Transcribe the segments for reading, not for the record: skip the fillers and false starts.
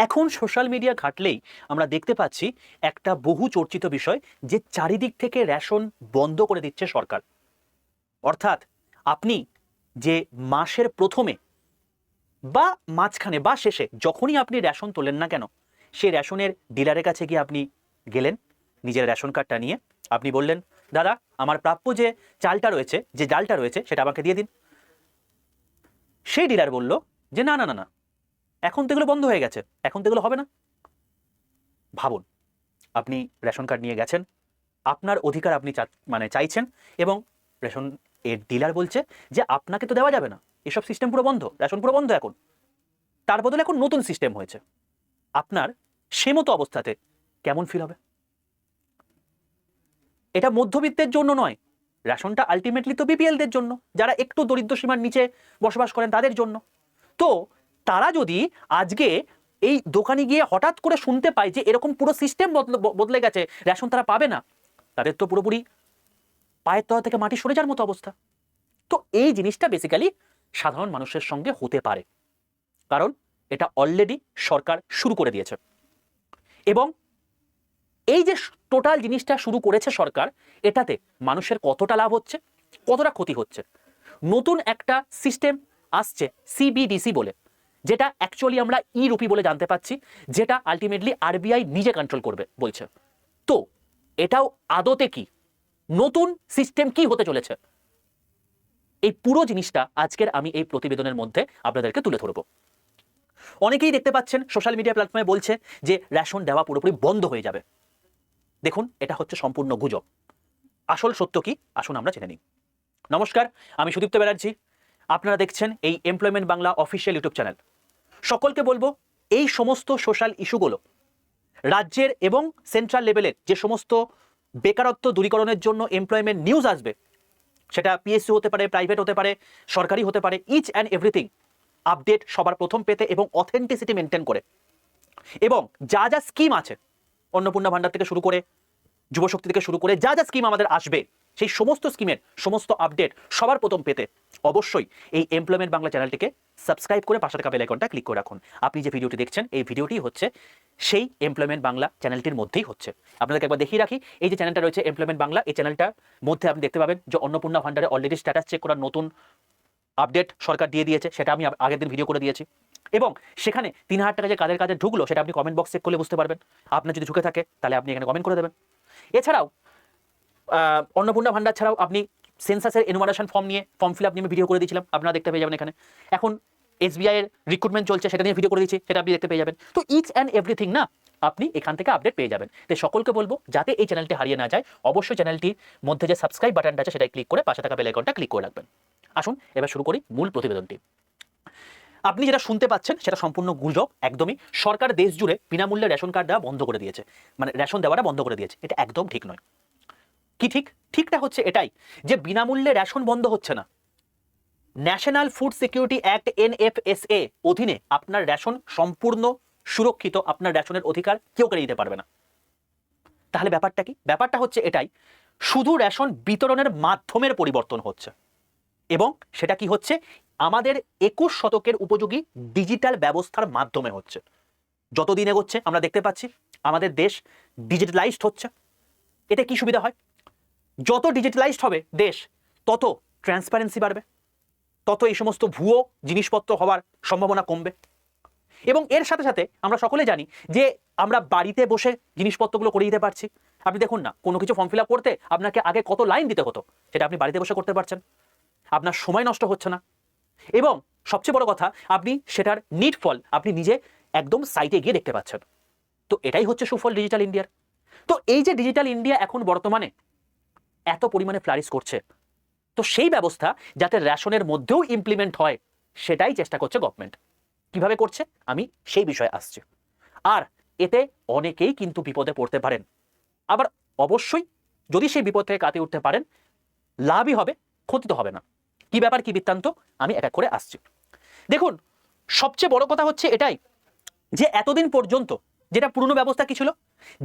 এখন social media ঘাটলেই আমরা দেখতে পাচ্ছি একটা বহু চর্চিত বিষয়, যে চারিদিক থেকে রেশন বন্ধ করে দিচ্ছে সরকার। অর্থাৎ আপনি যে মাসের প্রথমে বা মাঝখানে বা শেষে যখনই আপনি রেশন তোলেন না কেন, সেই রেশনের ডিলারের কাছে গিয়ে আপনি গেলেন নিজের রেশন কার্ডটা নিয়ে, আপনি বললেন, দাদা আমার প্রাপ্য যে চালটা রয়েছে, যে ডালটা রয়েছে, সেটা আমাকে দিয়ে দিন। সেই ডিলার বলল যে না না না না, এখন তো এগুলো বন্ধ হয়ে গেছে, এখন তো এগুলো হবে না। ভাবুন, আপনি রেশন কার্ড নিয়ে গেছেন, আপনার অধিকার আপনি চাইছেন, এবং রেশন এর ডিলার বলছে যে আপনাকে তো দেওয়া যাবে না, এসব সিস্টেম পুরো বন্ধ, রেশন পুরো বন্ধ এখন, তার বদলে এখন নতুন সিস্টেম হয়েছে। আপনার সে মতো অবস্থাতে কেমন ফিল হবে? এটা মধ্যবিত্তের জন্য নয়, রেশনটা আলটিমেটলি তো বিপিএলদের জন্য, যারা একটু দরিদ্র সীমার নিচে বসবাস করেন তাদের জন্য। তো তারা যদি আজকে এই দোকানে গিয়ে হঠাৎ করে শুনতে পায় যে এরকম পুরো সিস্টেম বদলে গেছে, রেশন তারা পাবে না, তাদের তো পুরোপুরি পায়ের তলা থেকে মাটি সরে যাওয়ার মতো অবস্থা। তো এই জিনিসটা বেসিক্যালি সাধারণ মানুষের সঙ্গে হতে পারে, কারণ এটা অলরেডি সরকার শুরু করে দিয়েছে। এবং এই যে টোটাল জিনিসটা শুরু করেছে সরকার, এটাতে মানুষের কতটা লাভ হচ্ছে, কতটা ক্ষতি হচ্ছে। নতুন একটা সিস্টেম আসছে সিবিডিসি বলে, যেটা অ্যাকচুয়ালি আমরা ই রুপি বলে জানতে পাচ্ছি, যেটা আলটিমেটলি আরবিআই নিজে কন্ট্রোল করবে বলছে। তো এটাও আদতে কি নতুন সিস্টেম কি হতে চলেছে, এই পুরো জিনিসটা আজকের আমি এই প্রতিবেদনের মধ্যে আপনাদেরকে তুলে ধরবো। অনেকেই দেখতে পাচ্ছেন সোশ্যাল মিডিয়া প্ল্যাটফর্মে বলছে যে রেশন দেওয়া পুরোপুরি বন্ধ হয়ে যাবে। দেখুন, এটা হচ্ছে সম্পূর্ণ গুজব। আসল সত্য কি, আসুন আমরা জেনে নিই। নমস্কার, আমি সুদীপ্ত ব্যানার্জি, আপনারা দেখছেন এই employment Bangla official YouTube channel. সকলকে বলবো, এই সমস্ত সোশ্যাল ইস্যুগুলো রাজ্যের এবং সেন্ট্রাল লেভেলের যে সমস্ত বেকারত্ব দূরীকরণের জন্য এমপ্লয়মেন্ট নিউজ আসবে, সেটা পিএসসি হতে পারে, প্রাইভেট হতে পারে, সরকারি হতে পারে, ইচ অ্যান্ড এভরিথিং আপডেট সবার প্রথম পেতে এবং অথেন্টিসিটি মেনটেন করে, এবং যা যা স্কিম আছে, অন্নপূর্ণা ভান্ডার থেকে শুরু করে, যুবশক্তি থেকে শুরু করে যা যা স্কিম আমাদের আসবে, সেই সমস্ত স্কিমের সমস্ত আপডেট সবার প্রথম পেতে অবশ্যই এই এমপ্লয়মেন্ট বাংলা চ্যানেলটিকে সাবস্ক্রাইব করে পাশে থাকা বেল আইকনটা ক্লিক করে রাখুন। আপনি যে ভিডিওটি দেখছেন, এই ভিডিওটি হচ্ছে সেই এমপ্লয়মেন্ট বাংলা চ্যানেলটির মধ্যেই হচ্ছে। আপনাদেরকে একবার দেখিয়ে রাখি, এই যে চ্যানেলটা রয়েছে এমপ্লয়মেন্ট বাংলা, এই চ্যানেলটার মধ্যে আপনি দেখতে পাবেন যে অন্নপূর্ণা ভান্ডারে অলরেডি স্ট্যাটাস চেক করার নতুন আপডেট সরকার দিয়ে দিয়েছে, সেটা আমি আগের দিন ভিডিও করে দিয়েছি। এবং সেখানে 3000 টাকা যে কাদের কাদের ঢুকলো, সেটা আপনি কমেন্ট বক্স চেক করলে বুঝতে পারবেন। আপনার যদি ঢুকে থাকে তাহলে আপনি এখানে কমেন্ট করে দেবেন। এছাড়াও অন্নপূর্ণা ভান্ডার ছাড়াও আপনি সেন্সাসের এনুমারেশন ফর্ম নিয়ে ফর্ম ফিল আপ নিয়ে ভিডিও করে দিয়েছিলাম, আপনারা দেখতে পেয়ে যাবেন এখানে। এখন এসবিআই এর রিক্রুটমেন্ট চলছে, সেটা নিয়ে ভিডিও করে দিয়েছি, সেটা আপনি দেখতে পেয়ে যাবেন। তো ইচ অ্যান্ড এভরিথিং না, আপনি এখান থেকে আপডেট পেয়ে যাবেন। তাই সকলকে বলবো, যাতে এই চ্যানেলটি হারিয়ে না যায়, অবশ্যই চ্যানেলটির মধ্যে যে সাবস্ক্রাইব বাটনটা আছে, সেটা ক্লিক করে পাশে থাকা বেল আইকনটা ক্লিক করে রাখবেন। আসুন এবার শুরু করি মূল প্রতিবেদনটি। আপনি যেটা শুনতে পাচ্ছেন সেটা সম্পূর্ণ গুজব, একদমই। সরকার দেশ জুড়ে বিনামূল্যে রেশন কার্ড দেওয়া বন্ধ করে দিয়েছে, মানে রেশন দেওয়াটা বন্ধ করে দিয়েছে। এটা একদম ঠিক নয়। কি ঠিক? ঠিকটা হচ্ছে এটাই যে বিনামূল্যে রেশন বন্ধ হচ্ছে না। National food security act NFSA অধীনে আপনার রেশন সম্পূর্ণ সুরক্ষিত, আপনার রেশনের অধিকার কেউ কেড়ে দিতে পারবে না। তাহলে ব্যাপারটা কি? ব্যাপারটা হচ্ছে এটাই, শুধু রেশন বিতরণের মাধ্যমের পরিবর্তন হচ্ছে, এবং সেটা কি হচ্ছে, আমাদের 21 শতকের উপযোগী ডিজিটাল ব্যবস্থার মাধ্যমে হচ্ছে। যতদিন এগোচ্ছে আমরা দেখতে পাচ্ছি আমাদের দেশ ডিজিটালাইজড হচ্ছে। এতে কি সুবিধা হয়? যত ডিজিটালাইজড হবে দেশ, তত ট্রান্সপারেন্সি বাড়বে, তত এই সমস্ত ভুয়ো জিনিসপত্র হওয়ার সম্ভাবনা কমবে। এবং এর সাথে সাথে আমরা সকলে জানি যে আমরা বাড়িতে বসে জিনিসপত্রগুলো করে দিতে পারছি। আপনি দেখুন না, কোনো কিছু ফর্ম ফিল আপ করতে আপনাকে আগে কত লাইন দিতে হতো, সেটা আপনি বাড়িতে বসে করতে পারছেন, আপনার সময় নষ্ট হচ্ছে না। এবং সবচেয়ে বড় কথা, আপনি সেটার নিট ফল আপনি নিজে একদম সাইটে গিয়ে দেখতে পাচ্ছেন। তো এটাই হচ্ছে সুফল ডিজিটাল ইন্ডিয়ার। তো এই যে ডিজিটাল ইন্ডিয়া এখন বর্তমানে এত পরিমাণে ফ্লারিশ করছে, তো সেই ব্যবস্থা যাতে রেশনের মধ্যেও ইমপ্লিমেন্ট হয়, সেটাই চেষ্টা করছে গভর্নমেন্ট। কিভাবে করছে আমি সেই বিষয়ে আসছি। আর এতে অনেকেই কিন্তু বিপদে পড়তে পারেন, আবার অবশ্যই যদি সেই বিপদ থেকে কাটিয়ে উঠতে পারেন, লাভই হবে, ক্ষতি তো হবে না। কি ব্যাপার, কি বৃত্তান্ত, আমি এক এক করে আসছি। দেখুন, সবচেয়ে বড় কথা হচ্ছে এটাই যে এতদিন পর্যন্ত যেটা পুরনো ব্যবস্থা কি ছিল,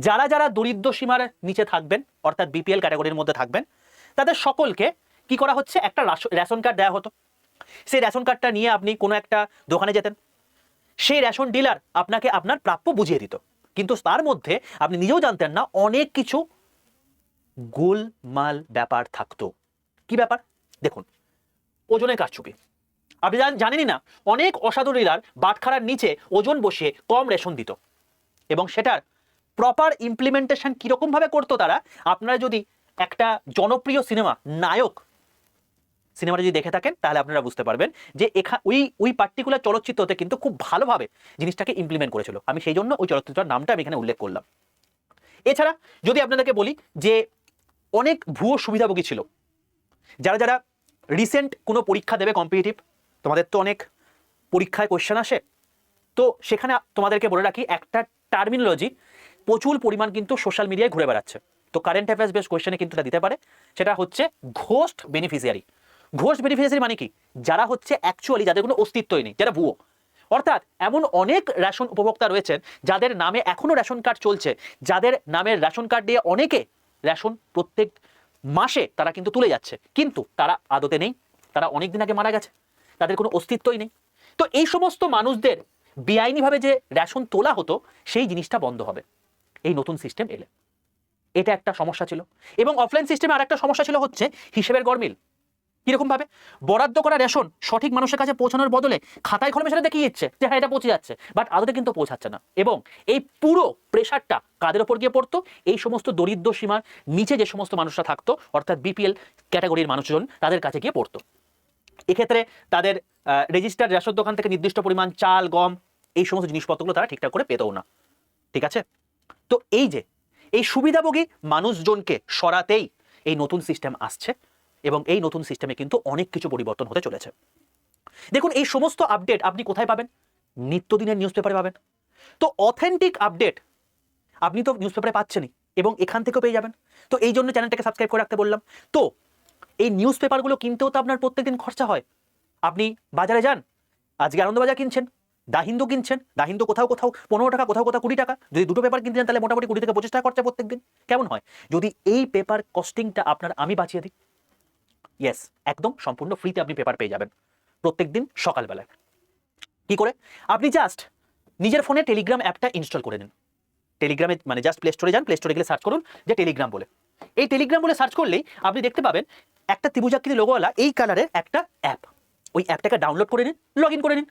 যারা যারা দরিদ্র সীমার নিচে থাকবেন, অর্থাৎ বিপিএল ক্যাটাগরির মধ্যে থাকবেন, তাদের সকলকে কি করা হচ্ছে, একটা রেশন কার্ড দেওয়া হতো। সেই রেশন কার্ডটা নিয়ে আপনি কোনো একটা দোকানে যেতেন, সেই রেশন ডিলার আপনাকে আপনার প্রাপ্য বুঝিয়ে দিত, কিন্তু তার মধ্যে আপনি নিজেও জানতেন না অনেক কিছু গোলমাল ব্যাপার থাকতো। কি ব্যাপার? দেখুন, ওজনের কারচুপি। আপনি জানেনই না অনেক অসাধু ডিলার বাটখারার নিচে ওজন বসিয়ে কম রেশন দিত, এবং সেটার প্রপার ইমপ্লিমেন্টেশন কিরকম ভাবে করতো তারা, আপনারা যদি একটা জনপ্রিয় সিনেমা নায়ক সিনেমাটা যদি দেখে থাকেন তাহলে আপনারা বুঝতে পারবেন যে ওই পার্টিকুলার চলচ্চিত্রতে কিন্তু খুব ভালোভাবে জিনিসটাকে ইমপ্লিমেন্ট করেছিল। আমি সেই জন্য ওই চলচ্চিত্রের নামটা আমি এখানে উল্লেখ করলাম। এছাড়া যদি আপনাদেরকে বলি যে অনেক ভুয়ো সুবিধাভোগী ছিল, যারা যারা রিসেন্ট কোনো পরীক্ষা দেবে কম্পিটিটিভ, তোমাদের তো অনেক পরীক্ষায় কোশ্চেন আসে, তো সেখানে তোমাদেরকে বলে রাখি একটা টার্মিনোলজি প্রচুর পরিমাণ কিন্তু সোশ্যাল মিডিয়ায় ঘুরে বেড়াচ্ছে, তো কারেন্ট অ্যাফেয়ার্স বেস কোশ্চেনে কিন্তু এটা দিতে পারে। সেটা হচ্ছে ঘোস্ট বেনিফিশিয়ারি। ঘোস্ট বেনিফিশিয়ারি মানে কি? যারা হচ্ছে অ্যাকচুয়ালি যাদের কোনো অস্তিত্বই নেই, যারা ভুয়ো। অর্থাৎ এমন অনেক রেশন উপভোক্তা রয়েছেন যাদের নামে এখনো রেশন কার্ড চলছে, যাদের নামের রেশন কার্ড দিয়ে অনেকে রেশন প্রত্যেক মাসে তারা কিন্তু তুলে যাচ্ছে, কিন্তু তারা আদতে নেই, তারা অনেক দিন আগে মারা গেছে, তাদের কোনো অস্তিত্বই নেই। তো এই সমস্ত মানুষদের বেআইনিভাবে যে রেশন তোলা হতো সেই জিনিসটা বন্ধ হবে এই নতুন সিস্টেম এলে। এটা একটা সমস্যা ছিল। এবং অফলাইন সিস্টেমে আর একটা সমস্যা ছিল হচ্ছে হিসেবের গরমিল। কিরকম ভাবে? বরাদ্দ করা রেশন সঠিক মানুষের কাছে পৌঁছানোর বদলে খাতায় কলমে সেটা দেখিয়ে দিচ্ছে যে হ্যাঁ এটা পৌঁছে যাচ্ছে, বাট আদতে কিন্তু পৌঁছাচ্ছে না। এবং এই পুরো প্রেশারটা কাদের ওপর গিয়ে পড়তো? এই সমস্ত দরিদ্র সীমার নিচে যে সমস্ত মানুষরা থাকতো, অর্থাৎ বিপিএল ক্যাটাগরির মানুষজন, তাদের কাছে গিয়ে পড়তো। এক্ষেত্রে তাদের রেজিস্টার্ড রেশন দোকান থেকে নির্দিষ্ট পরিমাণ চাল, গম, এই সমস্ত জিনিসপত্রগুলো তারা ঠিকঠাক করে পেতও না। ঠিক আছে? তো এই সুবিধাভোগী মানুষজনকে সরাতেই এই নতুন সিস্টেম আসছে, এবং এই নতুন সিস্টেমে কিন্তু অনেক কিছু পরিবর্তন হতে চলেছে। দেখুন, এই সমস্ত আপডেট আপনি কোথায় পাবেন? নিত্যদিনের নিউজ পেপারে পাবেন। তো অথেন্টিক আপডেট আপনি তো নিউজ পেপারে পাচ্ছেনই, এবং এখান থেকেও পেয়ে যাবেন। তো এই জন্য চ্যানেলটাকে সাবস্ক্রাইব করে রাখতে বললাম। তো এই নিউজ পেপারগুলো কিনতেও তো আপনার প্রত্যেকদিন খরচা হয়। আপনি বাজারে যান, আজকে আনন্দবাজার কিনছেন, দা হিন্দু কিনছেন, দা হিন্দু কোথাও কোথাও 15 টাকা, কোথাও কোথাও 20 টাকা। যদি দুটো পেপার কিনতে যান তাহলে মোটামুটি 20 থেকে 25 টাকা খরচা প্রত্যেকদিন। কেমন হয় যদি এই পেপার কস্টিংটা আপনার আমি বাঁচিয়ে দিই? ইয়েস, একদম সম্পূর্ণ ফ্রিতে আপনি পেপার পেয়ে যাবেন প্রত্যেকদিন সকালবেলায়। কি করে? আপনি জাস্ট নিজের ফোনে টেলিগ্রাম অ্যাপটা ইনস্টল করে নিন। টেলিগ্রামে মানে জাস্ট প্লে স্টোরে যান, প্লে স্টোরে গেলে সার্চ করুন যে টেলিগ্রাম বলে। এই টেলিগ্রাম বলে সার্চ করলেই আপনি দেখতে পাবেন একটা ত্রিভুজাকৃতি লোগোওয়ালা এই কালারের একটা অ্যাপ। ওই অ্যাপটাকে ডাউনলোড করে নিন, লগ ইন করে নিন।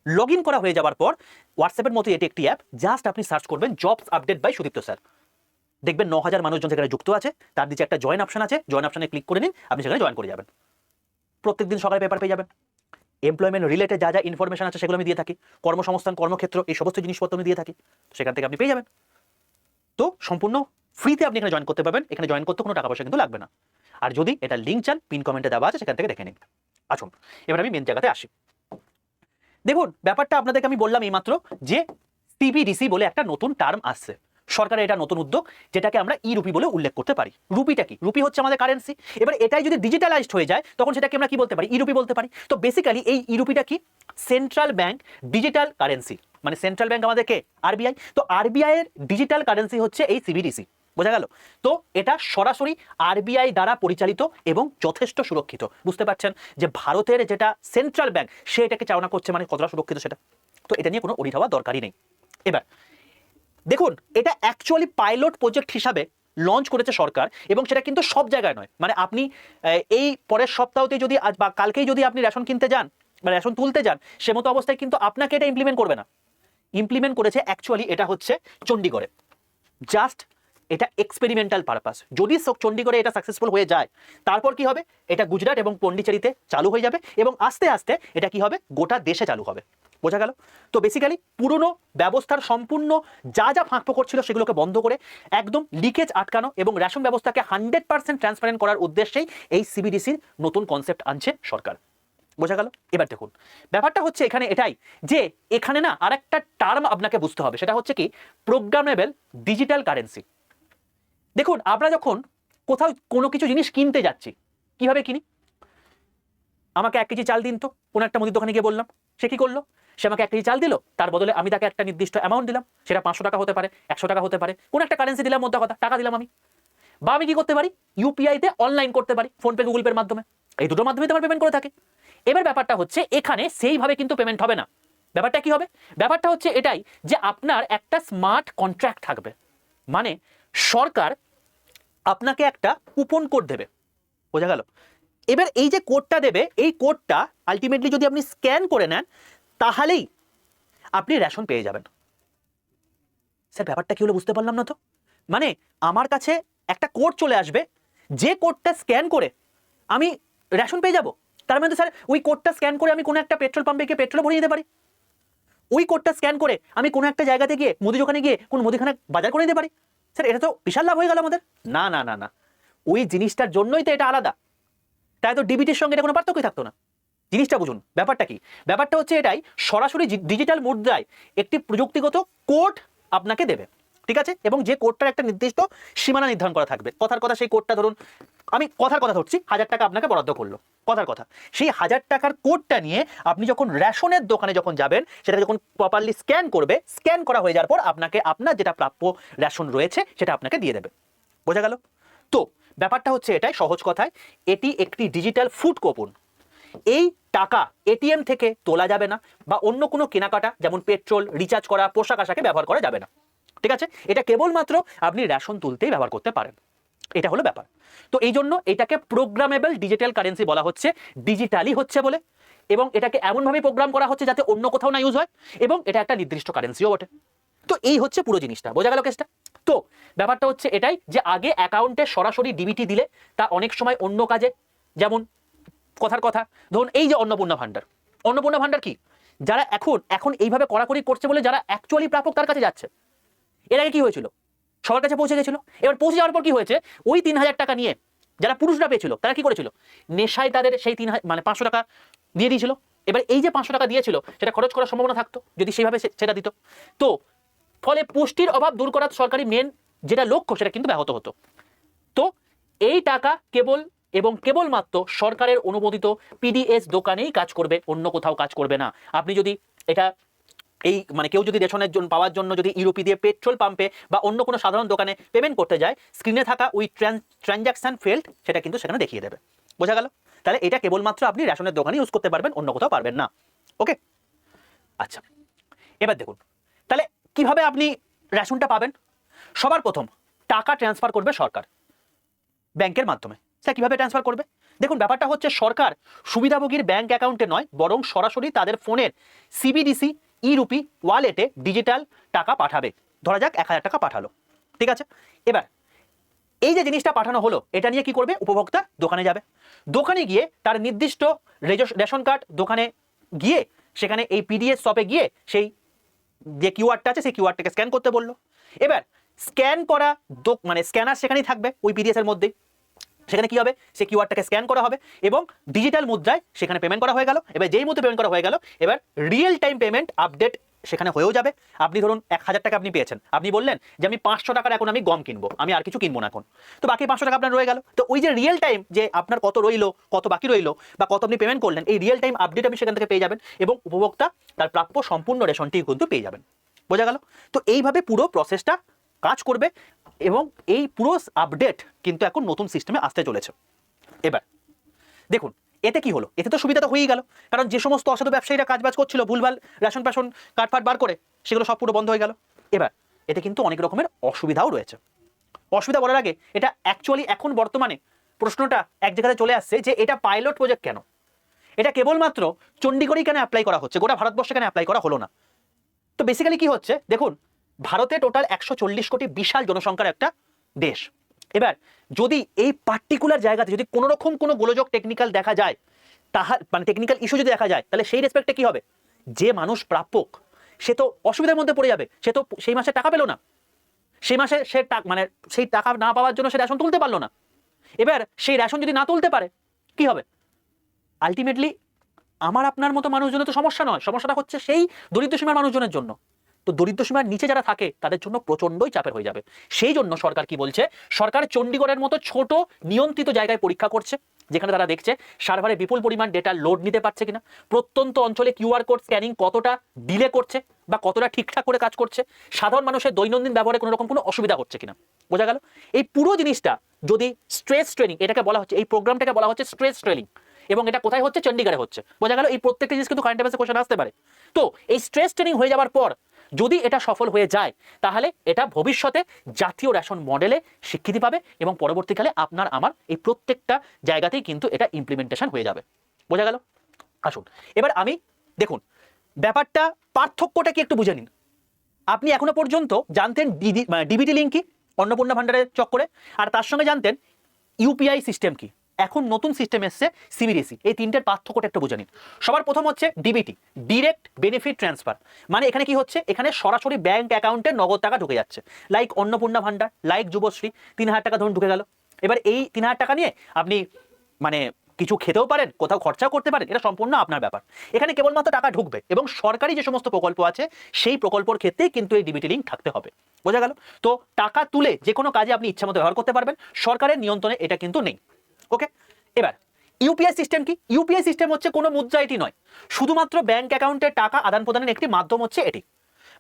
লগ ইন করা হয়ে যাওয়ার পর হোয়াটসঅ্যাপের মতো এটি একটি অ্যাপ, জাস্ট আপনি সার্চ করবেন jobs update by Sudipta sir. দেখবেন 9000 মানুষজন সেখানে যুক্ত আছে, তার নিচে একটা জয়েন অপশন আছে, জয়েন অপশনে ক্লিক করে নিন, আপনি সেখানে জয়েন করে যাবেন। প্রত্যেকদিন সকালে পেপার পেয়ে যাবেন। এমপ্লয়মেন্ট রিলেটেড যা যা ইনফরমেশন আছে সেগুলো আমি দিয়ে থাকি, কর্মসংস্থান, কর্মক্ষেত্র, এই সমস্ত জিনিসপত্র আমি দিয়ে থাকি, সেখান থেকে আপনি পেয়ে যাবেন। তো সম্পূর্ণ ফ্রিতে আপনি এখানে জয়েন করতে পারবেন। এখানে জয়েন করতে কোনো টাকা পয়সা কিন্তু লাগবে না। আর যদি এটা লিঙ্ক চান, পিন কমেন্টে দেওয়া আছে, সেখান থেকে দেখে নিন। আসুন এবার আমি মেন জায়গাতে আসি। দেখুন, ব্যাপারটা আপনাদেরকে আমি বললাম এইমাত্র যে সিবিডিসি বলে একটা নতুন টার্ম আসছে, সরকারের এটা নতুন উদ্যোগ, যেটাকে আমরা ই রুপি বলে উল্লেখ করতে পারি। রুপিটা কি? রুপি হচ্ছে আমাদের কারেন্সি। এবার এটাই যদি ডিজিটালাইজড হয়ে যায় তখন সেটাকে আমরা কি বলতে পারি? ই রুপি বলতে পারি। তো বেসিক্যালি এই ই রুপিটা কি? Central bank digital currency. মানে সেন্ট্রাল ব্যাংক আমাদেরকে আরবিআই, তো আরবিআই এর ডিজিটাল কারেন্সি হচ্ছে এই সিবিডিসি। বোঝা গেল? তো এটা সরাসরি আরবিআই দ্বারা পরিচালিত এবং যথেষ্ট সুরক্ষিত। বুঝতে পারছেন যে ভারতের যেটা সেন্ট্রাল ব্যাংক সে এটাকে চালনা করছে, মানে কতটা সুরক্ষিত সেটা। তো এটা নিয়ে কোনো অড়ি হওয়া দরকারই নেই। এবার দেখুন, এটা অ্যাকচুয়ালি পাইলট প্রজেক্ট হিসাবে লঞ্চ করেছে সরকার, এবং সেটা কিন্তু সব জায়গায় নয়। মানে আপনি এই পরের সপ্তাহতে যদি আজ বা কালকেই যদি আপনি রেশন কিনতে যান বা রেশন তুলতে যান, সে মতো অবস্থায় কিন্তু আপনাকে এটা ইমপ্লিমেন্ট করবে না। ইমপ্লিমেন্ট করেছে অ্যাকচুয়ালি এটা হচ্ছে চণ্ডীগড়ে। জাস্ট এটা এক্সপেরিমেন্টাল পারপাস। যদি চণ্ডীগড়ে এটা সাকসেসফুল হয়ে যায়, তারপর কি হবে? এটা গুজরাট এবং পন্ডিচেরিতে চালু হয়ে যাবে, এবং আস্তে আস্তে এটা কি হবে? গোটা দেশে চালু হবে। বোঝা গেল? তো বেসিক্যালি পুরনো ব্যবস্থার সম্পূর্ণ যা যা ফাঁকফোকর ছিল সেগুলোকে বন্ধ করে একদম লিকেজ আটকানো এবং রেশন ব্যবস্থাকে 100% ট্রান্সপারেন্ট করার উদ্দেশ্যেই এই সিবিডিসির নতুন কনসেপ্ট আনছে সরকার। বোঝা গেল? এবার দেখুন, ব্যাপারটা হচ্ছে এখানে এটাই যে এখানে না আরেকটা টার্ম আপনাকে বুঝতে হবে, সেটা হচ্ছে কি? Programmable digital currency. দেখুন, আমরা যখন কোথাও কোনো কিছু জিনিস কিনতে যাচ্ছি, কিভাবে কিনি? আমাকে 1 কেজি চাল দিন, তো কোনো একটা মুদির দোকানে গিয়ে বললাম, সে কি করলো? সে আমাকে 1 কেজি চাল দিল, তার বদলে আমি তাকে একটা নির্দিষ্ট অ্যামাউন্ট দিলাম, সেটা 500 টাকা হতে পারে, 100 টাকা হতে পারে, কোনো একটা কারেন্সি দিলাম, মধ্যে কথা টাকা দিলাম আমি। বা আমি কি করতে পারি? ইউপিআইতে অনলাইন করতে পারি, ফোনপে, গুগল পের মাধ্যমে। এই দুটোর মাধ্যমে তো আমার পেমেন্ট করে থাকে। এবার ব্যাপারটা হচ্ছে এখানে সেইভাবে কিন্তু পেমেন্ট হবে না। ব্যাপারটা কি হবে? ব্যাপারটা হচ্ছে এটাই যে আপনার একটা স্মার্ট কন্ট্রাক্ট থাকবে, মানে সরকার আপনাকে একটা কুপন কোড দেবে, বোঝা গেল? এবার এই যে কোডটা দেবে, এই কোডটা আলটিমেটলি যদি আপনি স্ক্যান করে নেন তাহলেই আপনি রেশন পেয়ে যাবেন। স্যার ব্যাপারটা কি হলো বুঝতে পারলাম না তো। মানে আমার কাছে একটা কোড চলে আসবে, যে কোডটা স্ক্যান করে আমি রেশন পেয়ে যাব। তার মানে স্যার ওই কোডটা স্ক্যান করে আমি কোনো একটা পেট্রোল পাম্পে গিয়ে পেট্রোল ভরে নিতে পারি, ওই কোডটা স্ক্যান করে আমি কোনো একটা জায়গাতে গিয়ে মুদি দোকানে গিয়ে কোনো মুদিখানা বাজার করে নিতে পারি। স্যার এটা তো বিশাল লাভ হয়ে গেল আমাদের। না না না না, ওই জিনিসটার জন্যই তো এটা আলাদা, তাই তো ডিবিটির সঙ্গে এটা কোনো পার্থক্যই থাকতো না। জিনিসটা বুঝুন, ব্যাপারটা কি? ব্যাপারটা হচ্ছে এটাই, সরাসরি ডিজিটাল মুদ্রায় একটি প্রযুক্তিগত কোড আপনাকে দেবে, ঠিক আছে? এবং যে কোডটার একটা নির্দিষ্ট সীমানা নির্ধারণ করা থাকবে। কথার কথা, সেই কোডটা ধরুন, আমি কথার কথা ধরছি, 1000 টাকা আপনাকে বরাদ্দ করলো, কথার কথা, সেই 1000 টাকার কোডটা নিয়ে আপনি যখন রেশনের দোকানে যখন যাবেন, সেটা যখন প্রপারলি স্ক্যান করবে, স্ক্যান করা হয়ে যাওয়ার পর আপনাকে আপনার যেটা প্রাপ্য রেশন রয়েছে সেটা আপনাকে দিয়ে দেবে। বোঝা গেল তো? ব্যাপারটা হচ্ছে এটাই, সহজ কথায়, এটি একটি ডিজিটাল ফুড কুপন। এই টাকা এটিএম থেকে তোলা যাবে না, বা অন্য কোনো কেনাকাটা যেমন পেট্রোল, রিচার্জ করা, পোশাক আশাকে ব্যবহার করা যাবে না, ঠিক আছে? এটা কেবলমাত্র আপনি রেশন তুলতেই ব্যবহার করতে পারেন। এটা হলো ব্যাপার। তো এই জন্য এটাকে প্রোগ্রামেবল ডিজিটাল কারেন্সি বলা হচ্ছে, ডিজিটালি হচ্ছে বলে, এবং এটাকে এমনভাবে প্রোগ্রাম করা হচ্ছে যাতে অন্য কোথাও না ইউজ হয়, এবং এটা একটা নির্দিষ্ট কারেন্সিও বটে। তো এই হচ্ছে পুরো জিনিসটা, বোঝা গেল কেসটা? তো ব্যাপারটা হচ্ছে এটাই যে আগে অ্যাকাউন্টে সরাসরি ডিবিটি দিলে তা অনেক সময় অন্য কাজে, যেমন কথার কথা ধরুন এই যে অন্নপূর্ণা ভান্ডার, অন্নপূর্ণা ভান্ডার কি, যারা এখন এইভাবে কড়াকড়ি করছে বলে যারা অ্যাকচুয়ালি প্রাপক তার কাছে যাচ্ছে। এর আগে কি হয়েছিল? সবার কাছে পৌঁছে গেছিল। এবার পৌঁছে যাওয়ার পর কি হয়েছে, ওই 3000 টাকা নিয়ে যারা পুরুষরা পেয়েছিল তারা কি করেছিল, নেশায় তাদের সেই 500 টাকা দিয়ে দিয়েছিল। এবার এই যে 500 টাকা দিয়েছিল সেটা খরচ করার সম্ভাবনা থাকতো যদি সেইভাবে সেটা দিত। তো ফলে পুষ্টির অভাব দূর করার সরকারি মেন যেটা লক্ষ্য সেটা কিন্তু ব্যাহত হতো। তো এই টাকা কেবলমাত্র সরকারের অনুমোদিত পিডিএস দোকানেই কাজ করবে, অন্য কোথাও কাজ করবে না। আপনি যদি এটা কেউ যদি রেশনের জন্য পাওয়ার জন্য যদি ইউরোপি দিয়ে পেট্রোল পাম্পে বা অন্য কোনো সাধারণ দোকানে পেমেন্ট করতে যায়, স্ক্রিনে থাকা ওই ট্রানজাকশন ফেল্ড সেটা কিন্তু সেখানে দেখিয়ে দেবে। বোঝা গেল? তাহলে এটা কেবলমাত্র আপনি রেশনের দোকানে ইউজ করতে পারবেন, অন্য কোথাও পারবেন না। ওকে, আচ্ছা, এবার দেখুন তাহলে কিভাবে আপনি রেশনটা পাবেন। সবার প্রথম টাকা ট্রান্সফার করবে সরকার ব্যাংকের মাধ্যমে। স্যার কিভাবে ট্রান্সফার করবে? দেখুন ব্যাপারটা হচ্ছে, সরকার সুবিধাভোগীর ব্যাংক অ্যাকাউন্টে নয়, বরং সরাসরি তাদের ফোনের সিবিডিসি ইরুপি ওয়ালেটে ডিজিটাল টাকা পাঠাবে। ধরা যাক 1000 টাকা পাঠালো, ঠিক আছে? এবার এই যে জিনিসটা পাঠানো হলো, এটা নিয়ে কি করবে উপভোক্তা? দোকানে যাবে, দোকানে গিয়ে তার নির্দিষ্ট রেশন কার্ড দোকানে গিয়ে সেখানে এই পিডিএস শপে গিয়ে সেই যে কিউআরটা আছে সেই কিউআরটাকে স্ক্যান করতে বললো। এবার স্ক্যান করা স্ক্যানার সেখানেই থাকবে ওই পিডিএস এর মধ্যে, সেখানে কি হবে, সেই কিউআরটাকে স্ক্যান করা হবে এবং ডিজিটাল মুদ্রায় সেখানে পেমেন্ট করা হয়ে গেল। এবার যেই মুহূর্তে পেমেন্ট করা হয়ে গেল, এবার রিয়েল টাইম পেমেন্ট আপডেট সেখানে হয়েও যাবে। আপনি ধরুন 1000 টাকা আপনি পেয়েছেন, আপনি বললেন যে আমি 500 টাকার এখন আমি গম কিনবো, আমি আর কিছু কিনবো না এখন, তো বাকি 500 টাকা আপনার রয়ে গেল। তো ওই যে রিয়েল টাইম যে আপনার কত রইলো, কত বাকি রইলো, বা কত আপনি পেমেন্ট করলেন, এই রিয়েল টাইম আপডেট আপনি সেখান থেকে পেয়ে যাবেন এবং উপভোক্তা তার প্রাপ্য সম্পূর্ণ রেশনটি কিন্তু পেয়ে যাবেন। বোঝা গেল? তো এইভাবে পুরো প্রসেসটা কাজ করবে এবং এই পুরো আপডেট কিন্তু এখন নতুন সিস্টেমে আসতে চলেছে। এবার দেখুন এতে কি হলো, এতে তো সুবিধা তো হয়েই গেল, কারণ যে সমস্ত অসাধু ব্যবসায়ীরা কাজবাজ করছিল ভুলভাল রেশন প্যাশন কাটফাট বার করে, সেগুলো সব পুরো বন্ধ হয়ে গেল। এবার এতে কিন্তু অনেক রকমের অসুবিধাও রয়েছে। অসুবিধা বলার আগে এটা অ্যাকচুয়ালি এখন বর্তমানে প্রশ্নটা এক জায়গাতে চলে আসছে যে এটা পাইলট প্রজেক্ট কেন, এটা কেবলমাত্র চণ্ডীগড়েই কেন অ্যাপ্লাই করা হচ্ছে, গোটা ভারতবর্ষে কেন অ্যাপ্লাই করা হলো না? তো বেসিক্যালি কি হচ্ছে দেখুন, ভারতে টোটাল 140 কোটি বিশাল জনসংখ্যার একটা দেশ। এবার যদি এই পার্টিকুলার জায়গাতে যদি কোনো রকম কোনো গোলযোগ টেকনিক্যাল দেখা যায়, টেকনিক্যাল ইস্যু যদি দেখা যায়, তাহলে সেই রেসপেক্টে কি হবে, যে মানুষ প্রাপক সে তো অসুবিধার মধ্যে পড়ে যাবে, সে তো সেই মাসে টাকা পেলো না, সেই মাসে সে সেই টাকা না পাওয়ার জন্য সে রেশন তুলতে পারলো না। এবার সেই রেশন যদি না তুলতে পারে কি হবে, আলটিমেটলি আমার আপনার মতো মানুষজনের তো সমস্যা নয়, সমস্যাটা হচ্ছে সেই দরিদ্র সীমার মানুষজনের জন্য। তো দরিদ্র সীমার নিচে যারা থাকে তাদের জন্য প্রচন্ডই চাপের হয়ে যাবে। সেই জন্য সরকার কি বলছে, সরকার চণ্ডীগড়ের মতো ছোট নিয়ন্ত্রিত জায়গায় পরীক্ষা করছে, যেখানে তারা দেখছে সার্ভারে বিপুল পরিমাণ ডেটা লোড নিতে পারছে কিনা, প্রত্যন্ত অঞ্চলে কিউআর কোড স্ক্যানিং কতটা ডিলে করছে বা কতটা ঠিকঠাক করে কাজ করছে, সাধারণ মানুষের দৈনন্দিন ব্যবহারে কোনো রকম কোনো অসুবিধা হচ্ছে কিনা। বোঝা গেল? এই পুরো জিনিসটা যদি স্ট্রেস ট্রেনিং, এটাকে বলা হচ্ছে, এই প্রোগ্রামটাকে বলা হচ্ছে স্ট্রেস ট্রেনিং, এবং এটা কোথায় হচ্ছে, চণ্ডীগড়ে হচ্ছে। বোঝা গেল? এই প্রত্যেকটা জিনিস কিন্তু কারেন্ট অ্যাফেয়ার্সে কোশ্চেন আসতে পারে। তো এই স্ট্রেস ট্রেনিং হয়ে যাওয়ার পর যদি এটা সফল হয়ে যায় তাহলে এটা ভবিষ্যতে জাতীয় রেশন মডেলে স্বীকৃতি পাবে এবং পরবর্তীকালে আপনার আমার এই প্রত্যেকটা জায়গাতেই কিন্তু এটা ইমপ্লিমেন্টেশন হয়ে যাবে। বোঝা গেল? আসুন এবার আমি দেখুন ব্যাপারটা পার্থক্যটা কি একটু বুঝে নিন। আপনি এখনো পর্যন্ত জানতেন ডিবিটি লিঙ্ক কি অন্নপূর্ণা ভান্ডারের চক্করে, আর তার সঙ্গে জানতেন ইউপিআই সিস্টেম কি। এখন নতুন সিস্টেম এসছে সিবিডিসি। এই তিনটের পার্থক্যটা একটু বুঝে নিন। সবার প্রথম হচ্ছে ডিবিটি, ডিরেক্ট বেনিফিট ট্রান্সফার। মানে এখানে কি হচ্ছে, এখানে সরাসরি ব্যাংক অ্যাকাউন্টে নগদ টাকা ঢুকে যাচ্ছে। লাইক অন্নপূর্ণা ভান্ডার, লাইক যুবশ্রী, 3000 টাকা ধরুন ঢুকে গেল। এবার এই 3000 টাকা নিয়ে আপনি মানে কিছু খেতেও পারেন, কোথাও খরচাও করতে পারেন, এটা সম্পূর্ণ আপনার ব্যাপার। এখানে কেবলমাত্র টাকা ঢুকবে এবং সরকারি যে সমস্ত প্রকল্প আছে সেই প্রকল্পের ক্ষেত্রেই কিন্তু এই ডিবিটি লিঙ্ক থাকতে হবে। বোঝা গেল? তো টাকা তুলে যে কোনো কাজে আপনি ইচ্ছামতো ব্যবহার করতে পারবেন, সরকারের নিয়ন্ত্রণে এটা কিন্তু নেই। ওকে, এবার ইউপিআই সিস্টেম কি? ইউপিআই সিস্টেম হচ্ছে কোনো মুদ্রা এটি নয়, শুধুমাত্র ব্যাংক অ্যাকাউন্টে টাকা আদান প্রদানের একটি মাধ্যম হচ্ছে এটি।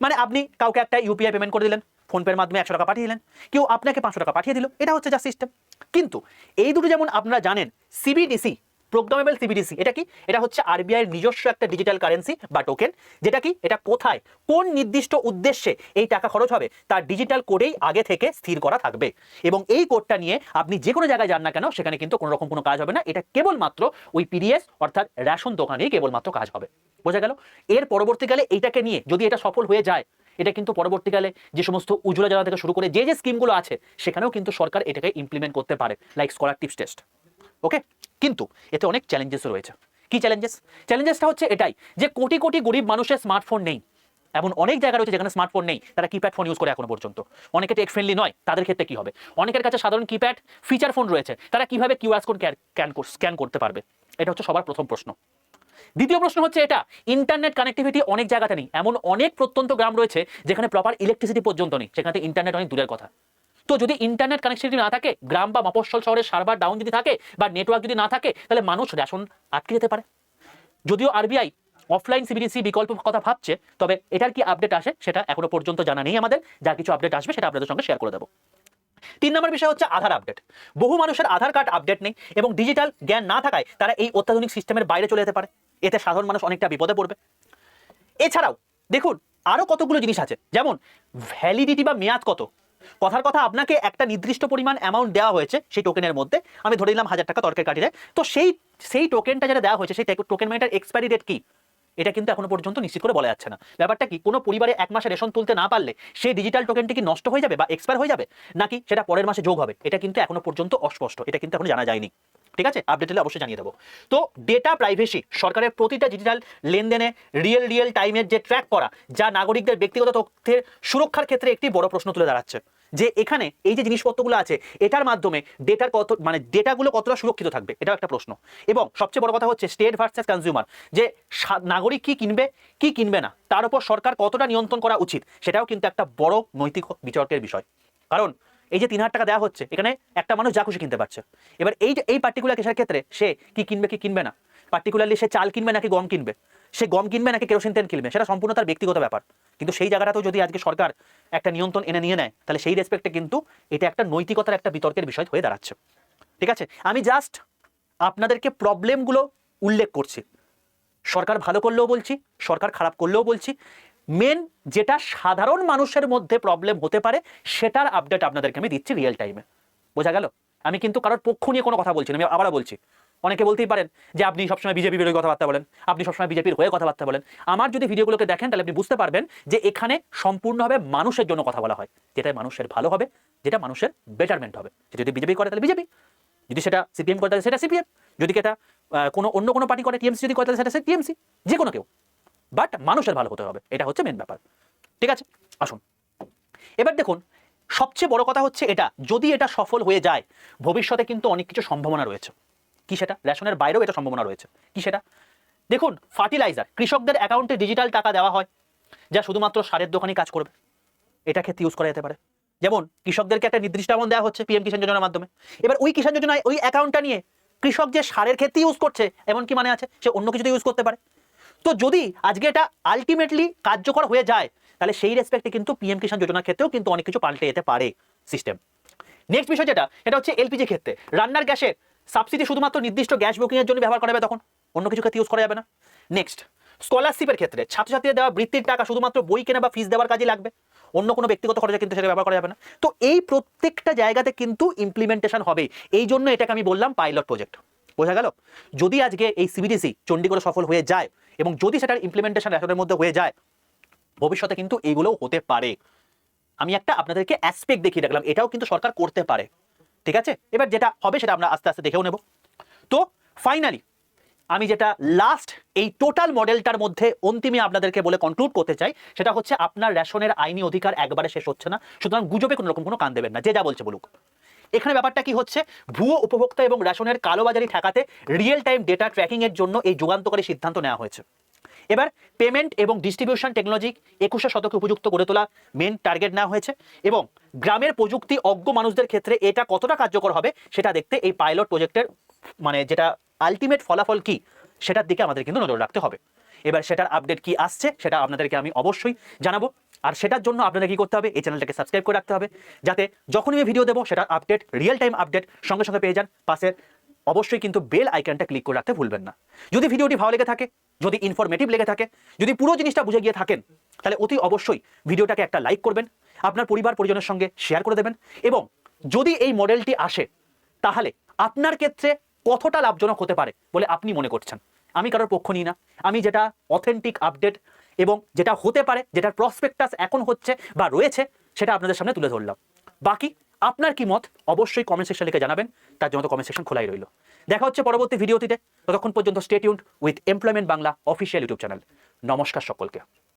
মানে আপনি কাউকে একটা ইউপিআই পেমেন্ট করে দিলেন, ফোনপের মাধ্যমে 100 টাকা পাঠিয়ে দিলেন, কেউ আপনাকে 500 টাকা পাঠিয়ে দিল, এটা হচ্ছে যা সিস্টেম। কিন্তু এই দুটো যেমন আপনারা জানেন সিবিডিসি, প্রোগ্রামেবল সিবিডিসি, এটা কি? এটা হচ্ছে আরবিআই এর নিজস্ব একটা ডিজিটাল কারেন্সি বা টোকেন, যেটা কি এটা কোথায় কোন নির্দিষ্ট উদ্দেশ্যে এই টাকা খরচ হবে তার ডিজিটাল কোডেই আগে থেকে স্থির করা থাকবে এবং এই কোডটা নিয়ে আপনি যে কোনো জায়গায় যান না কেন সেখানে কিন্তু কোনো রকম কোনো কাজ হবে না। এটা কেবলমাত্র ওই পিডিএস অর্থাৎ রেশন দোকানেই কেবলমাত্র কাজ হবে। বোঝা গেল? এর পরবর্তীকালে এইটাকে নিয়ে যদি এটা সফল হয়ে যায়, এটা কিন্তু পরবর্তীকালে যে সমস্ত উজ্জ্বলা যোজনা থেকে শুরু করে যে যে স্কিমগুলো আছে সেখানেও কিন্তু সরকার এটাকে ইমপ্লিমেন্ট করতে পারে, লাইক স্কলার টিপস টেস্ট। ওকে, কিন্তু এতে অনেক চ্যালেঞ্জেস রয়েছে। কি চ্যালেঞ্জেস? চ্যালেঞ্জেসটা হচ্ছে এটাই যে কোটি কোটি গরিব মানুষের স্মার্টফোন নেই। এমন অনেক জায়গা রয়েছে যেখানে স্মার্টফোন নেই, তারা কিপ্যাড ফোন ইউজ করে এখনো পর্যন্ত। অনেকে টেক ফ্রেন্ডলি নয়, তাদের ক্ষেত্রে কি হবে? অনেকের কাছে সাধারণ কিপ্যাড ফিচার ফোন রয়েছে, তারা কিভাবে কিউআর কোড স্ক্যান করতে পারবে? এটা হচ্ছে সবার প্রথম প্রশ্ন। দ্বিতীয় প্রশ্ন হচ্ছে এটা ইন্টারনেট কানেক্টিভিটি অনেক জায়গাতে নেই। এমন অনেক প্রত্যন্ত গ্রাম রয়েছে যেখানে প্রপার ইলেকট্রিসিটি পর্যন্ত নেই, সেখানে ইন্টারনেট অনেক দূরের কথা। তো যদি ইন্টারনেট কানেক্টিভিটি না থাকে, গ্রাম বা মফস্বল শহরের সার্ভার ডাউন যদি থাকে বা নেটওয়ার্ক যদি না থাকে, তাহলে মানুষ রেশন আটকে যেতে পারে। যদিও আরবিআই অফলাইন সিবিডিসি বিকল্প কথা ভাবছে, তবে এটার কি আপডেট আসে সেটা এখনো পর্যন্ত জানা নেই আমাদের। যা কিছু আপডেট আসবে সেটা আপনাদের সঙ্গে শেয়ার করে দেবো। 3 নম্বর বিষয় হচ্ছে আধার আপডেট। বহু মানুষের আধার কার্ড আপডেট নেই এবং ডিজিটাল জ্ঞান না থাকায় তারা এই অত্যাধুনিক সিস্টেমের বাইরে চলে যেতে পারে। এতে সাধারণ মানুষ অনেকটা বিপদে পড়বে। এছাড়াও দেখুন আরো কতগুলো জিনিস আছে, যেমন ভ্যালিডিটি বা মেয়াদ কত। কথার কথা আপনাকে একটা নির্দিষ্ট পরিমাণ অ্যামাউন্ট দেওয়া হয়েছে সেই টোকেনের মধ্যে, আমি ধরে নিলাম 1000 টাকা তরকারি কাটিয়ে, তো সেই টোকেনটা যেটা দেওয়া হয়েছে সেই টোকেন মানিটার এক্সপায়ারি ডেট কি এটা কিন্তু এখনো পর্যন্ত নিশ্চিত করে বলা যাচ্ছে না। ব্যাপারটা কি, কোনো পরিবারে 1 মাসে রেশন তুলতে না পারলে সেই ডিজিটাল টোকেনটি কি নষ্ট হয়ে যাবে বা এক্সপায়ার হয়ে যাবে, নাকি সেটা পরের মাসে যোগ হবে, এটা কিন্তু এখনো পর্যন্ত অস্পষ্ট, এটা কিন্তু এখনো জানা যায়নি। ঠিক আছে, আপডেট হলে অবশ্যই জানিয়ে দেবো। তো ডেটা প্রাইভেসি, সরকারের প্রতিটা ডিজিটাল লেনদেনে রিয়েল টাইমের যে ট্র্যাক করা, যা নাগরিকদের ব্যক্তিগত তথ্যের সুরক্ষার ক্ষেত্রে একটি বড় প্রশ্ন তুলে দাঁড়াচ্ছে। যে এখানে এই যে জিনিসপত্রগুলো আছে এটার মাধ্যমে ডেটাগুলো কতটা সুরক্ষিত থাকবে, এটাও একটা প্রশ্ন। এবং সবচেয়ে বড় কথা হচ্ছে স্টেট ভার্সেস কনজিউমার, যে নাগরিক কি কিনবে কি কিনবে না তার উপর সরকার কতটা নিয়ন্ত্রণ করা উচিত, সেটাও কিন্তু একটা বড় নৈতিক বিতর্কের বিষয়। কারণ এই যে 3000 টাকা দেওয়া হচ্ছে, এখানে একটা মানুষ যা খুশি কিনতে পারছে। এবার এই পার্টিকুলার কেসের ক্ষেত্রে সে কি কিনবে কি কিনবে না, পার্টিকুলারলি সে চাল কিনবে নাকি গম কিনবে, সে গম কিনবে নাকি কেরোসিন তেল কিনবে, সেটা সম্পূর্ণ তার ব্যক্তিগত ব্যাপার। কিন্তু সেই জায়গাটাতেও যদি আজকে সরকার একটা নিয়ন্ত্রণ এনে নিয়ে নেয়, তাহলে সেই রেসপেক্টে কিন্তু এটা একটা নৈতিকতার একটা বিতর্কের বিষয় হয়ে দাঁড়াচ্ছে। ঠিক আছে, আমি জাস্ট আপনাদেরকে প্রবলেমগুলো উল্লেখ করছি। সরকার ভালো করলেও বলছি, সরকার খারাপ করলেও বলছি। মেন যেটা সাধারণ মানুষের মধ্যে প্রবলেম হতে পারে সেটার আপডেট আপনাদেরকে আমি দিচ্ছি রিয়েল টাইমে। বোঝা গেল? আমি কিন্তু কারোর পক্ষ নিয়ে কোনো কথা বলছি না। আমি আবারও বলছি, অনেকে বলতেই পারেন যে আপনি সবসময় বিজেপি বিরোধী কথাবার্তা বলেন, আপনি সবসময় বিজেপির হয়ে কথাবার্তা বলেন। আমার যদি ভিডিওগুলোকে দেখেন তাহলে আপনি বুঝতে পারবেন যে এখানে সম্পূর্ণভাবে মানুষের জন্য কথা বলা হয়, যেটা মানুষের ভালো হবে, যেটা মানুষের বেটারমেন্ট হবে। যদি বিজেপি করে তাহলে বিজেপি, যদি সেটা সিপিএম করে তাহলে সেটা সিপিএম, যদি এটা অন্য কোনো পার্টি করে টিএমসি যদি করে তাহলে সেটা টিএমসি, যে কোনো কেউ, বাট মানুষের ভালো হতে হবে, এটা হচ্ছে মেন ব্যাপার। ঠিক আছে, আসুন এবার দেখুন সবচেয়ে বড় কথা হচ্ছে এটা, যদি এটা সফল হয়ে যায় ভবিষ্যতে কিন্তু অনেক কিছু সম্ভাবনা রয়েছে। কি সেটা? রেশনের বাইরেও এটা সম্ভাবনা রয়েছে। কি সেটা? দেখুন ফার্টিলাইজার, কৃষকদের অ্যাকাউন্টে ডিজিটাল টাকা দেওয়া হয় যা শুধুমাত্র সারের দোকানে কাজ করবে, এটা ক্ষেত্রে ইউজ করা যেতে পারে। যেমন কৃষকদেরকে একটা নির্দিষ্ট অ্যামাউন্ট দেওয়া হচ্ছে পিএম কিষাণ যোজনার মাধ্যমে, এবার ওই কিষাণ যোজনায় ওই অ্যাকাউন্টটা নিয়ে কৃষক যে সারের ক্ষেত্রে ইউজ করছে এমন কি মানে আছে, সে অন্য কিছুতে ইউজ করতে পারে। তো যদি আজকে এটা আলটিমেটলি কার্যকর হয়ে যায় তাহলে সেই রেসপেক্টে কিন্তু পিএম কিষাণ যোজনার ক্ষেত্রেও কিন্তু অনেক কিছু পাল্টে যেতে পারে সিস্টেম। নেক্সট বিষয় যেটা, এটা হচ্ছে এলপিজি ক্ষেত্রে রান্নার গ্যাসের সাবসিডি শুধুমাত্র নির্দিষ্ট গ্যাস বুকিংয়ের জন্য ব্যবহার করা যাবে, তখন অন্য কিছু ক্ষেত্রে ইউজ করা যাবে না। নেক্সট স্কলারশিপের ক্ষেত্রে ছাত্রছাত্রীদের দেওয়া বৃত্তির টাকা শুধুমাত্র বই কেনা বা ফিস দেওয়ার কাজে লাগবে, অন্য কোনো ব্যক্তিগত খরচে কিন্তু সেটা ব্যবহার করা যাবে না। তো এই প্রত্যেকটা জায়গাতে কিন্তু ইমপ্লিমেন্টেশন হবে, এই জন্য এটাকে আমি বললাম পাইলট প্রজেক্ট। বোঝা গেল? যদি আজকে এই সিবিডিসি চণ্ডীগড়ে সফল হয়ে যায় এবং যদি সেটার ইমপ্লিমেন্টেশন রেশনের মধ্যে হয়ে যায়, ভবিষ্যতে কিন্তু এগুলোও হতে পারে। আমি একটা আপনাদেরকে অ্যাসপেক্ট দেখিয়ে রাখলাম, এটাও কিন্তু সরকার করতে পারে। ঠিক আছে, এবার যেটা হবে সেটা আমরা আস্তে আস্তে দেখেও নেব। তো ফাইনালি আমি যেটা লাস্ট এই টোটাল মডেলটার মধ্যে অন্তিমে আপনাদেরকে বলে কনক্লুড করতে চাই, সেটা হচ্ছে আপনার রেশনের আইনি অধিকার একবারে শেষ হচ্ছে না, সুতরাং গুজবে কোনো রকম কোনো কান দেবেন না, যে যা বলছে বলুক। এখানে ব্যাপারটা কি হচ্ছে, ভুয়ো উপভোক্তা এবং রেশনের কালোবাজারি ঠেকাতে রিয়েল টাইম ডেটা ট্র্যাকিং এর জন্য এই যুগান্তকারী সিদ্ধান্ত নেওয়া হয়েছে। এবার পেমেন্ট এবং ডিস্ট্রিবিউশন টেকনোলজি 21 শতকে উপযুক্ত করে তোলা মেন টার্গেট নেওয়া হয়েছে, এবং গ্রামের প্রযুক্তি অজ্ঞ মানুষদের ক্ষেত্রে এটা কতটা কার্যকর হবে সেটা দেখতে এই পাইলট প্রজেক্টের মানে যেটা আলটিমেট ফলাফল কি সেটার দিকে আমাদের কিন্তু নজর রাখতে হবে। এবার সেটার আপডেট কি আসছে সেটা আপনাদেরকে আমি অবশ্যই জানাবো, আর সেটার জন্য আপনাদের কি করতে হবে, এই চ্যানেলটাকে সাবস্ক্রাইব করে রাখতে হবে, যাতে যখনই আমি ভিডিও দেবো সেটার আপডেট রিয়েল টাইম আপডেট সঙ্গে সঙ্গে পেয়ে যান। পাশের অবশ্যই কিন্তু বেল আইকনটা ক্লিক করে রাখতে ভুলবেন না। যদি ভিডিওটি ভালো লেগে থাকে, যদি ইনফরমেটিভ লেগে থাকে, যদি পুরো জিনিসটা বুঝে গিয়ে থাকেন, তাহলে অতি অবশ্যই ভিডিওটাকে একটা লাইক করবেন, আপনার পরিবার পরিজনের সঙ্গে শেয়ার করে দেবেন, এবং যদি এই মডেলটি আসে তাহলে আপনার ক্ষেত্রে কতটা লাভজনক হতে পারে বলে আপনি মনে করছেন। আমি কারোর পক্ষ নিই না, আমি যেটা অথেন্টিক আপডেট এবং যেটা হতে পারে, যেটার প্রসপেক্টাস এখন হচ্ছে বা রয়েছে, সেটা আপনাদের সামনে তুলে ধরলাম। বাকি আপনার কি মত অবশ্যই কমেন্ট সেকশন লিখে জানাবেন, তার জন্য তো কমেন্ট সেকশন খোলাই রইল। দেখা হচ্ছে পরবর্তী ভিডিওটিতে, ততক্ষণ পর্যন্ত stay tuned with employment Bangla official YouTube channel. নমস্কার সকলকে।